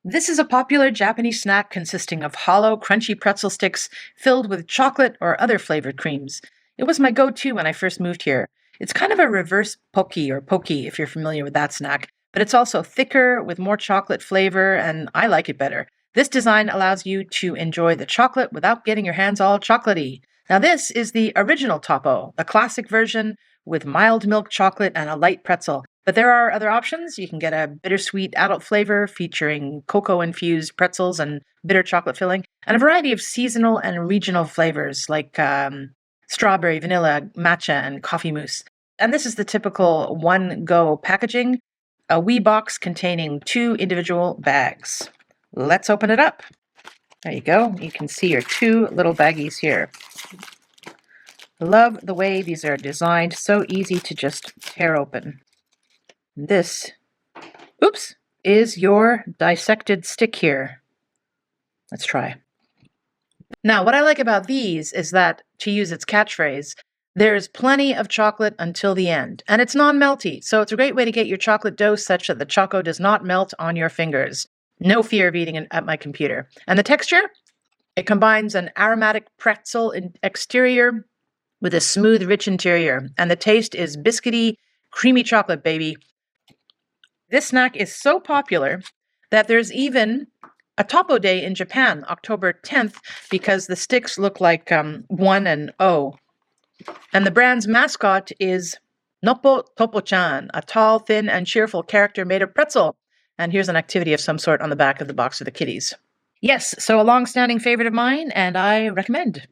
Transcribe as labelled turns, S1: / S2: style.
S1: This is a popular Japanese snack consisting of hollow, crunchy pretzel sticks filled with chocolate or other flavored creams. It was my go-to when I first moved here. It's kind of a reverse pocky or pokey if you're familiar with that snack, but it's also thicker with more chocolate flavor, and I like it better. This design allows you to enjoy the chocolate without getting your hands all chocolatey. Now this is the original Toppo, the classic version with mild milk chocolate and a light pretzel. But there are other options. You can get a bittersweet adult flavor featuring cocoa-infused pretzels and bitter chocolate filling, and a variety of seasonal and regional flavors like strawberry, vanilla, matcha, and coffee mousse. And this is the typical one-go packaging, a wee box containing 2 individual bags. Let's open it up. There you go. You can see your 2 little baggies here. Love the way these are designed. So easy to just tear open. This, is your dissected stick here. Let's try. Now, what I like about these is that, to use its catchphrase, there's plenty of chocolate until the end, and it's non-melty, so it's a great way to get your chocolate dose such that the choco does not melt on your fingers. No fear of eating it at my computer. And the texture? It combines an aromatic pretzel exterior with a smooth, rich interior, and the taste is biscuity, creamy chocolate, baby. This snack is so popular that there's even a Toppo Day in Japan, October 10th, because the sticks look like 1 and O. And the brand's mascot is Noppo Toppo-chan, a tall, thin, and cheerful character made of pretzel. And here's an activity of some sort on the back of the box for the kiddies. Yes, so a long-standing favorite of mine, and I recommend.